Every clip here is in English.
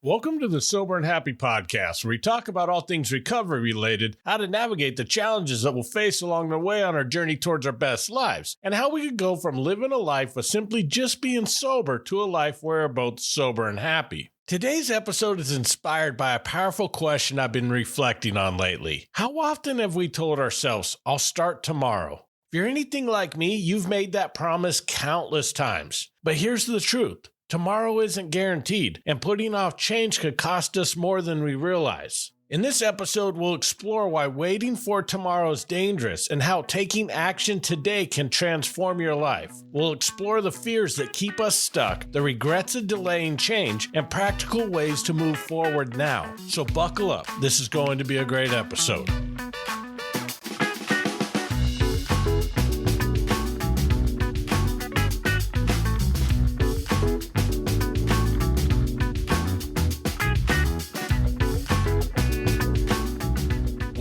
Welcome to the Sober and Happy podcast, where we talk about all things recovery related, how to navigate the challenges that we'll face along the way on our journey towards our best lives, and how we could go from living a life with simply just being sober to a life where we're both sober and happy. Today's episode is inspired by a powerful question I've been reflecting on lately. How often have we told ourselves, I'll start tomorrow? If you're anything like me, you've made that promise countless times. But here's the truth. Tomorrow isn't guaranteed, and putting off change could cost us more than we realize. In this episode, we'll explore why waiting for tomorrow is dangerous and how taking action today can transform your life. We'll explore the fears that keep us stuck, the regrets of delaying change, and practical ways to move forward now. So buckle up. This is going to be a great episode.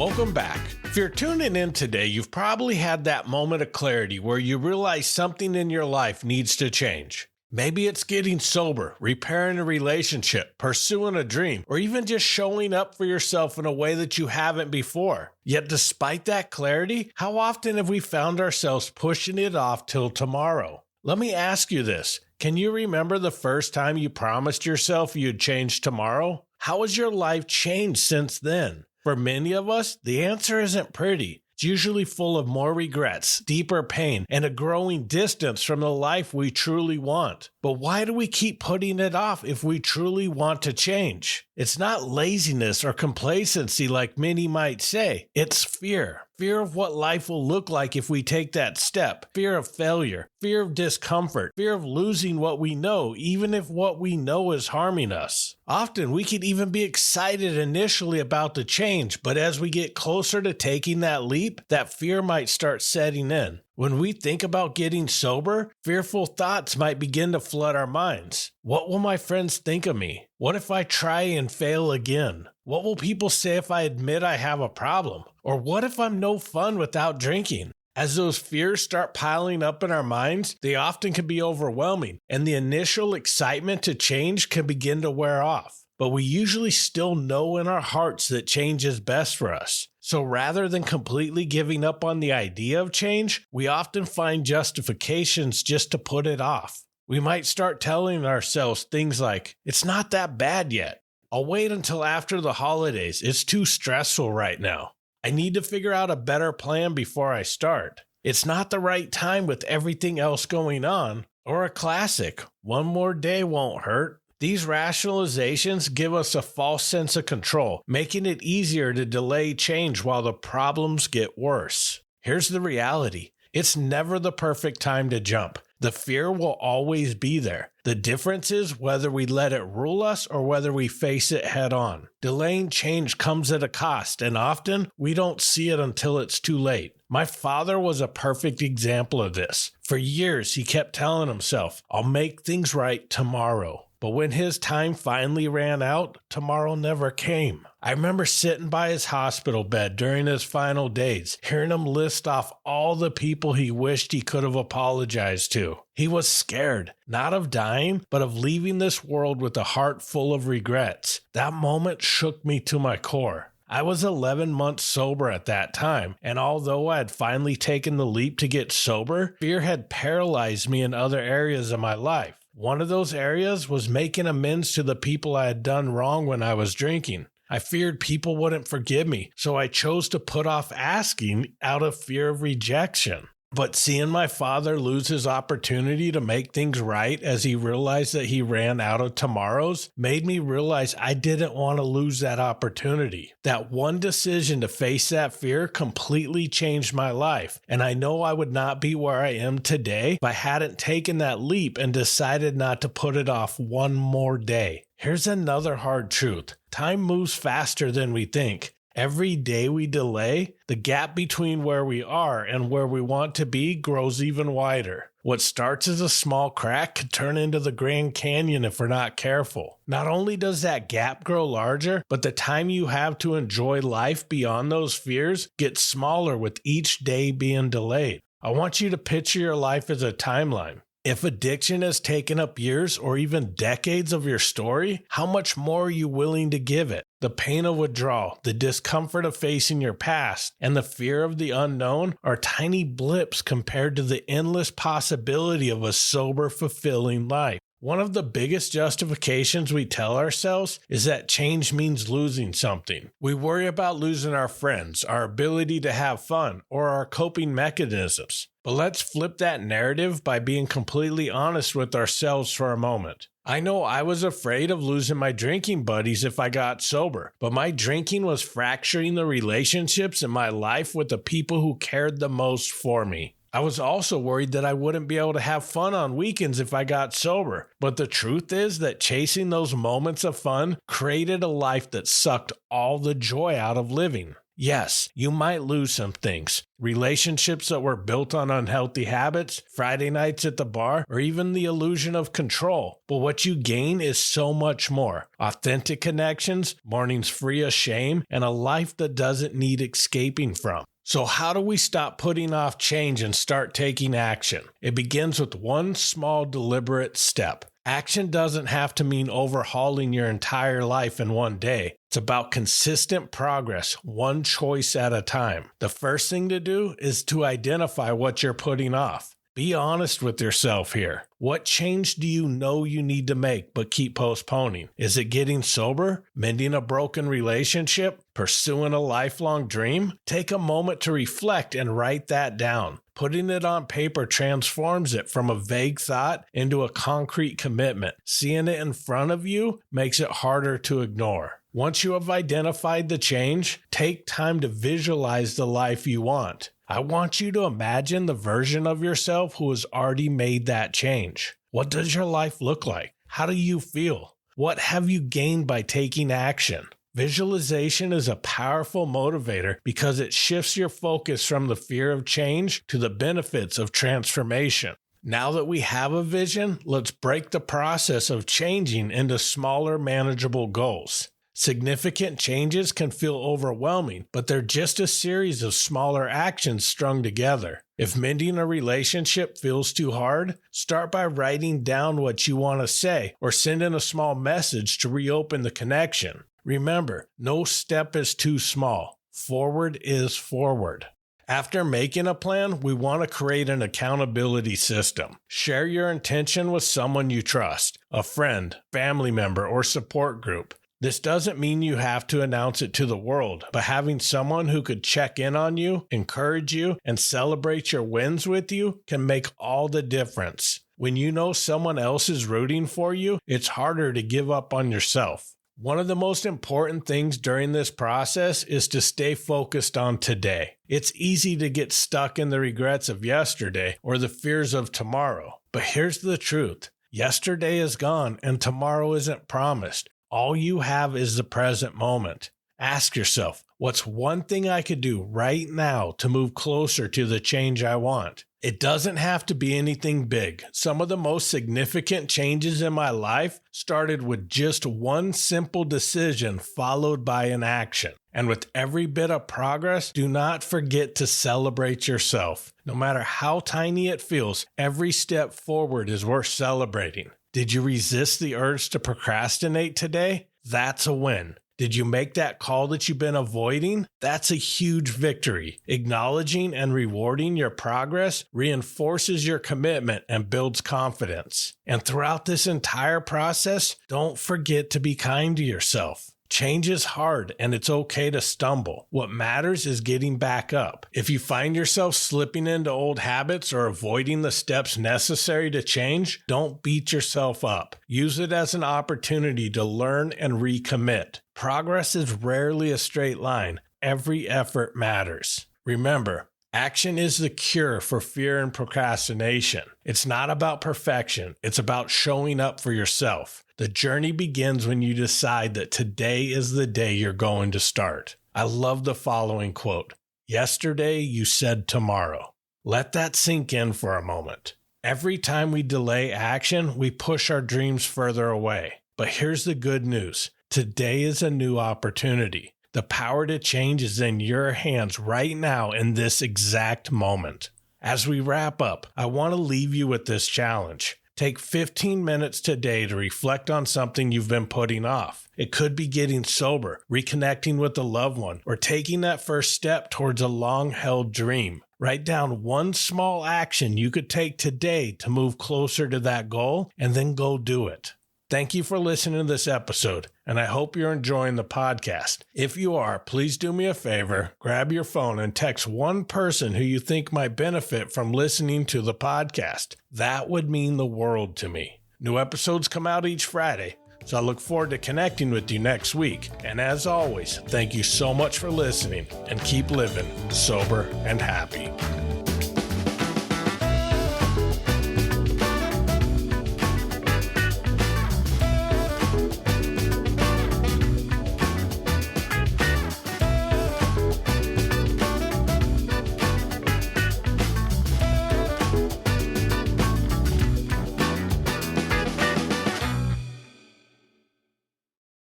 Welcome back. If you're tuning in today, you've probably had that moment of clarity where you realize something in your life needs to change. Maybe it's getting sober, repairing a relationship, pursuing a dream, or even just showing up for yourself in a way that you haven't before. Yet despite that clarity, how often have we found ourselves pushing it off till tomorrow? Let me ask you this. Can you remember the first time you promised yourself you'd change tomorrow? How has your life changed since then? For many of us, the answer isn't pretty. It's usually full of more regrets, deeper pain, and a growing distance from the life we truly want. But why do we keep putting it off if we truly want to change? It's not laziness or complacency like many might say. It's fear. Fear of what life will look like if we take that step. Fear of failure. Fear of discomfort. Fear of losing what we know, even if what we know is harming us. Often we can even be excited initially about the change, but as we get closer to taking that leap, that fear might start setting in. When we think about getting sober, fearful thoughts might begin to flood our minds. What will my friends think of me? What if I try and fail again? What will people say if I admit I have a problem? Or what if I'm no fun without drinking? As those fears start piling up in our minds, they often can be overwhelming, and the initial excitement to change can begin to wear off. But we usually still know in our hearts that change is best for us. So rather than completely giving up on the idea of change, we often find justifications just to put it off. We might start telling ourselves things like, it's not that bad yet. I'll wait until after the holidays. It's too stressful right now. I need to figure out a better plan before I start. It's not the right time with everything else going on. Or a classic, one more day won't hurt. These rationalizations give us a false sense of control, making it easier to delay change while the problems get worse. Here's the reality. It's never the perfect time to jump. The fear will always be there. The difference is whether we let it rule us or whether we face it head on. Delaying change comes at a cost, and often we don't see it until it's too late. My father was a perfect example of this. For years, he kept telling himself, I'll make things right tomorrow. But when his time finally ran out, tomorrow never came. I remember sitting by his hospital bed during his final days, hearing him list off all the people he wished he could have apologized to. He was scared, not of dying, but of leaving this world with a heart full of regrets. That moment shook me to my core. I was 11 months sober at that time, and although I had finally taken the leap to get sober, fear had paralyzed me in other areas of my life. One of those areas was making amends to the people I had done wrong when I was drinking. I feared people wouldn't forgive me, so I chose to put off asking out of fear of rejection. But seeing my father lose his opportunity to make things right as he realized that he ran out of tomorrows made me realize I didn't want to lose that opportunity. That one decision to face that fear completely changed my life, and I know I would not be where I am today if I hadn't taken that leap and decided not to put it off one more day. Here's another hard truth. Time moves faster than we think. Every day we delay, the gap between where we are and where we want to be grows even wider. What starts as a small crack could turn into the Grand Canyon if we're not careful. Not only does that gap grow larger, but the time you have to enjoy life beyond those fears gets smaller with each day being delayed. I want you to picture your life as a timeline. If addiction has taken up years or even decades of your story, how much more are you willing to give it? The pain of withdrawal, the discomfort of facing your past, and the fear of the unknown are tiny blips compared to the endless possibility of a sober, fulfilling life. One of the biggest justifications we tell ourselves is that change means losing something. We worry about losing our friends, our ability to have fun, or our coping mechanisms. But let's flip that narrative by being completely honest with ourselves for a moment. I know I was afraid of losing my drinking buddies if I got sober, but my drinking was fracturing the relationships in my life with the people who cared the most for me. I was also worried that I wouldn't be able to have fun on weekends if I got sober. But the truth is that chasing those moments of fun created a life that sucked all the joy out of living. Yes, you might lose some things. Relationships that were built on unhealthy habits, Friday nights at the bar, or even the illusion of control. But what you gain is so much more. Authentic connections, mornings free of shame, and a life that doesn't need escaping from. So how do we stop putting off change and start taking action? It begins with one small, deliberate step. Action doesn't have to mean overhauling your entire life in one day. It's about consistent progress, one choice at a time. The first thing to do is to identify what you're putting off. Be honest with yourself here. What change do you know you need to make but keep postponing? Is it getting sober? Mending a broken relationship? Pursuing a lifelong dream? Take a moment to reflect and write that down. Putting it on paper transforms it from a vague thought into a concrete commitment. Seeing it in front of you makes it harder to ignore. Once you have identified the change, take time to visualize the life you want. I want you to imagine the version of yourself who has already made that change. What does your life look like? How do you feel? What have you gained by taking action? Visualization is a powerful motivator because it shifts your focus from the fear of change to the benefits of transformation. Now that we have a vision, let's break the process of changing into smaller, manageable goals. Significant changes can feel overwhelming, but they're just a series of smaller actions strung together. If mending a relationship feels too hard, start by writing down what you want to say or send in a small message to reopen the connection. Remember, no step is too small. Forward is forward. After making a plan, we want to create an accountability system. Share your intention with someone you trust, a friend, family member, or support group. This doesn't mean you have to announce it to the world, but having someone who could check in on you, encourage you, and celebrate your wins with you can make all the difference. When you know someone else is rooting for you, it's harder to give up on yourself. One of the most important things during this process is to stay focused on today. It's easy to get stuck in the regrets of yesterday or the fears of tomorrow. But here's the truth. Yesterday is gone and tomorrow isn't promised. All you have is the present moment. Ask yourself, what's one thing I could do right now to move closer to the change I want? It doesn't have to be anything big. Some of the most significant changes in my life started with just one simple decision followed by an action. And with every bit of progress, do not forget to celebrate yourself. No matter how tiny it feels, every step forward is worth celebrating. Did you resist the urge to procrastinate today? That's a win. Did you make that call that you've been avoiding? That's a huge victory. Acknowledging and rewarding your progress reinforces your commitment and builds confidence. And throughout this entire process, don't forget to be kind to yourself. Change is hard and it's okay to stumble. What matters is getting back up. If you find yourself slipping into old habits or avoiding the steps necessary to change, don't beat yourself up. Use it as an opportunity to learn and recommit. Progress is rarely a straight line. Every effort matters. Remember, action is the cure for fear and procrastination. It's not about perfection. It's about showing up for yourself. The journey begins when you decide that today is the day you're going to start. I love the following quote. Yesterday you said tomorrow. Let that sink in for a moment. Every time we delay action, we push our dreams further away. But here's the good news. Today is a new opportunity. The power to change is in your hands right now in this exact moment. As we wrap up, I want to leave you with this challenge. Take 15 minutes today to reflect on something you've been putting off. It could be getting sober, reconnecting with a loved one, or taking that first step towards a long-held dream. Write down one small action you could take today to move closer to that goal, and then go do it. Thank you for listening to this episode, and I hope you're enjoying the podcast. If you are, please do me a favor, grab your phone and text one person who you think might benefit from listening to the podcast. That would mean the world to me. New episodes come out each Friday, so I look forward to connecting with you next week. And as always, thank you so much for listening, and keep living sober and happy.